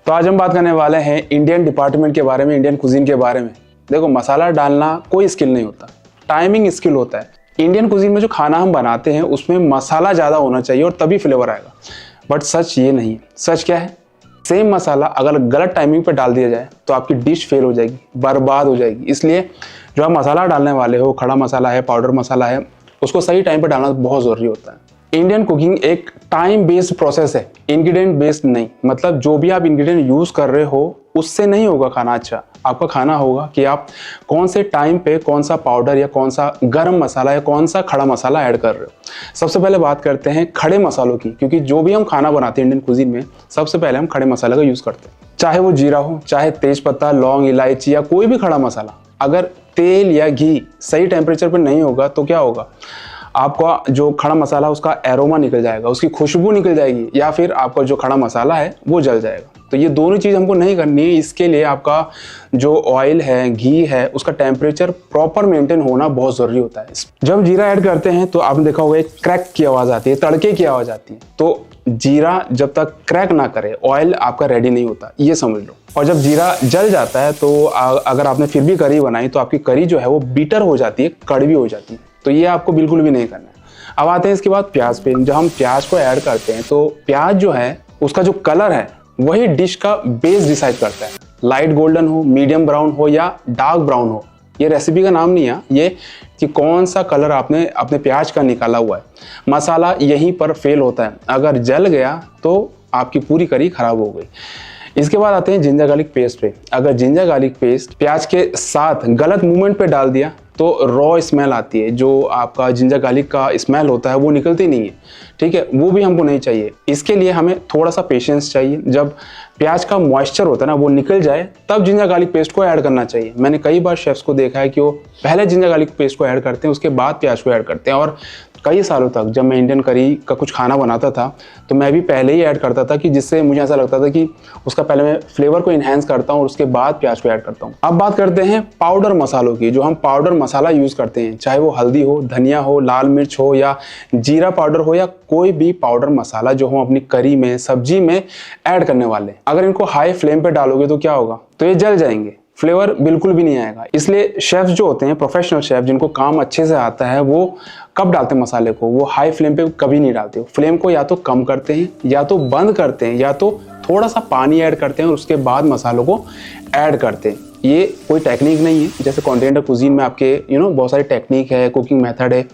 तो आज हम बात करने वाले हैं इंडियन डिपार्टमेंट के बारे में, इंडियन कुजीन के बारे में। देखो, मसाला डालना कोई स्किल नहीं होता, टाइमिंग स्किल होता है। इंडियन कुजीन में जो खाना हम बनाते हैं उसमें मसाला ज़्यादा होना चाहिए और तभी फ्लेवर आएगा। बट सच ये नहीं है। सच क्या है? सेम मसाला अगर गलत टाइमिंग पे डाल दिया जाए तो आपकी डिश फेल हो जाएगी, बर्बाद हो जाएगी। इसलिए जो आप मसाला डालने वाले हो, खड़ा मसाला है, पाउडर मसाला है, उसको सही टाइम पे डालना बहुत ज़रूरी होता है। इंडियन कुकिंग एक टाइम बेस्ड प्रोसेस है, इंग्रेडिएंट बेस्ड नहीं। मतलब जो भी आप इंग्रेडिएंट यूज़ कर रहे हो उससे नहीं होगा खाना अच्छा। आपका खाना होगा कि आप कौन से टाइम पे कौन सा पाउडर या कौन सा गरम मसाला या कौन सा खड़ा मसाला ऐड कर रहे हो। सबसे पहले बात करते हैं खड़े मसालों की, क्योंकि जो भी हम खाना बनाते हैं इंडियन कुजीन में सबसे पहले हम खड़े मसाले का यूज़ करते हैं। चाहे वो जीरा हो, चाहे तेज पत्ता, लौंग, इलायची या कोई भी खड़ा मसाला। अगर तेल या घी सही टेम्परेचर पर नहीं होगा तो क्या होगा? आपका जो खड़ा मसाला उसका एरोमा निकल जाएगा, उसकी खुशबू निकल जाएगी, या फिर आपका जो खड़ा मसाला है वो जल जाएगा। तो ये दोनों चीज़ हमको नहीं करनी है। इसके लिए आपका जो ऑयल है, घी है, उसका टेम्परेचर प्रॉपर मेंटेन होना बहुत ज़रूरी होता है। जब जीरा ऐड करते हैं तो आपने देखा होगा एक क्रैक की आवाज़ आती है, तड़के की आवाज़ आती है। तो जीरा जब तक क्रैक ना करे ऑयल आपका रेडी नहीं होता, ये समझ लो। और जब जीरा जल जाता है तो अगर आपने फिर भी करी बनाई तो आपकी करी जो है वो बीटर हो जाती है, कड़वी हो जाती है। तो ये आपको बिल्कुल भी नहीं करना है। अब आते हैं इसके बाद प्याज पे। जब हम प्याज को ऐड करते हैं तो प्याज जो है उसका जो कलर है वही डिश का बेस डिसाइड करता है। लाइट गोल्डन हो, मीडियम ब्राउन हो या डार्क ब्राउन हो, ये रेसिपी का नाम नहीं है, ये कि कौन सा कलर आपने अपने प्याज का निकाला हुआ है। मसाला यहीं पर फेल होता है। अगर जल गया तो आपकी पूरी करी खराब हो गई। इसके बाद आते हैं जिंजर गार्लिक पेस्ट पे। अगर जिंजर गार्लिक पेस्ट प्याज के साथ गलत मूवमेंट पे डाल दिया तो रॉ स्मेल आती है, जो आपका जिंजर गार्लिक का स्मेल होता है वो निकलती नहीं है। ठीक है, वो भी हमको नहीं चाहिए। इसके लिए हमें थोड़ा सा पेशेंस चाहिए। जब प्याज का मॉइस्चर होता है ना वो निकल जाए तब जिंजर गार्लिक पेस्ट को ऐड करना चाहिए। मैंने कई बार शेफ्स को देखा है कि वो पहले जिंजर गार्लिक पेस्ट को ऐड करते हैं, उसके बाद प्याज को ऐड करते हैं। और कई सालों तक जब मैं इंडियन करी का कुछ खाना बनाता था तो मैं भी पहले ही ऐड करता था, कि जिससे मुझे ऐसा लगता था कि उसका पहले मैं फ्लेवर को इन्हेंस करता हूँ और उसके बाद प्याज को ऐड करता हूँ। अब बात करते हैं पाउडर मसालों की। जो हम पाउडर मसाला यूज़ करते हैं, चाहे वो हल्दी हो, धनिया हो, लाल मिर्च हो या जीरा पाउडर हो या कोई भी पाउडर मसाला जो हम अपनी करी में, सब्जी में ऐड करने वाले, अगर इनको हाई फ्लेम पे डालोगे तो क्या होगा? तो ये जल जाएंगे, फ्लेवर बिल्कुल भी नहीं आएगा। इसलिए शेफ्स जो होते हैं, प्रोफेशनल शेफ जिनको काम अच्छे से आता है, वो कब डालते हैं मसाले को? वो हाई फ्लेम पे कभी नहीं डालते। फ्लेम को या तो कम करते हैं, या तो बंद करते हैं, या तो थोड़ा सा पानी ऐड करते हैं और उसके बाद मसालों को ऐड करते हैं। ये कोई टेक्निक नहीं है जैसे कॉन्टिनेंटल कुजीन में आपके बहुत सारी टेक्निक है, कुकिंग मेथड है।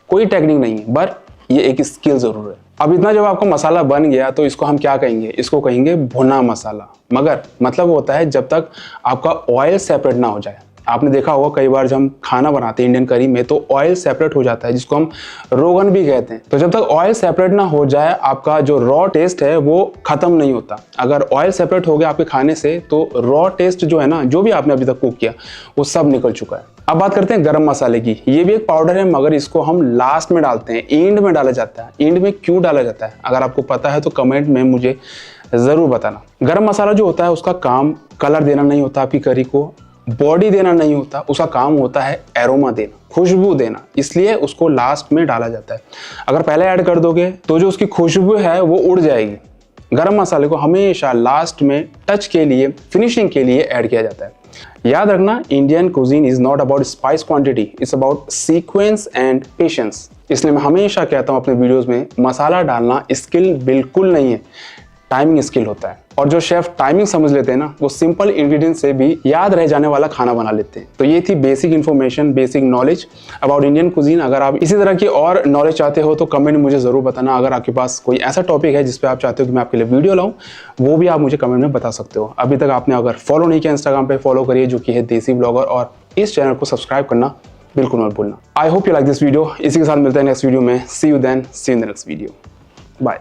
कोई टेक्निक नहीं है, बट ये एक स्किल ज़रूर है। अब इतना जब आपका मसाला बन गया तो इसको हम क्या कहेंगे? इसको कहेंगे भुना मसाला। मगर मतलब होता है जब तक आपका ऑयल सेपरेट ना हो जाए। आपने देखा होगा कई बार जब हम खाना बनाते हैं इंडियन करी में तो ऑयल सेपरेट हो जाता है, जिसको हम रोगन भी कहते हैं। तो जब तक ऑयल सेपरेट ना हो जाए आपका जो रॉ टेस्ट है वो खत्म नहीं होता। अगर ऑयल सेपरेट हो गया आपके खाने से तो रॉ टेस्ट जो है ना, जो भी आपने अभी तक कुक किया वो सब निकल चुका है। अब बात करते हैं गरम मसाले की। ये भी एक पाउडर है मगर इसको हम लास्ट में डालते हैं, एंड में डाला जाता है। एंड में क्यों डाला जाता है? अगर आपको पता है तो कमेंट में मुझे ज़रूर बताना। गरम मसाला जो होता है उसका काम कलर देना नहीं होता, आपकी करी को बॉडी देना नहीं होता, उसका काम होता है एरोमा देना, खुशबू देना। इसलिए उसको लास्ट में डाला जाता है। अगर पहले ऐड कर दोगे तो जो उसकी खुशबू है वो उड़ जाएगी। गरम मसाले को हमेशा लास्ट में टच के लिए, फिनिशिंग के लिए ऐड किया जाता है। याद रखना, Indian cuisine is not about spice quantity, it's about sequence and patience. इसलिए मैं हमेशा कहता हूँ अपने वीडियोस में, मसाला डालना स्किल बिल्कुल नहीं है, टाइमिंग स्किल होता है। और जो शेफ टाइमिंग समझ लेते हैं ना, वो सिंपल इंग्रेडिएंट से भी याद रह जाने वाला खाना बना लेते हैं। तो ये थी basic information, basic knowledge about Indian cuisine. अगर आप इसी तरह की और नॉलेज चाहते हो तो कमेंट में मुझे ज़रूर बताना। अगर आपके पास कोई ऐसा टॉपिक है जिस पे आप चाहते हो कि मैं आपके लिए वीडियो लाऊं, वो भी आप मुझे कमेंट में बता सकते हो। अभी तक आपने अगर फॉलो नहीं किया इंस्टाग्राम पे, फॉलो करिए, जो कि है देसी ब्लॉगर, और इस चैनल को सब्सक्राइब करना बिल्कुल मत भूलना। I hope you like this video. इसी के साथ मिलते हैं नेक्स्ट वीडियो में। See you then, see in the next video. Bye.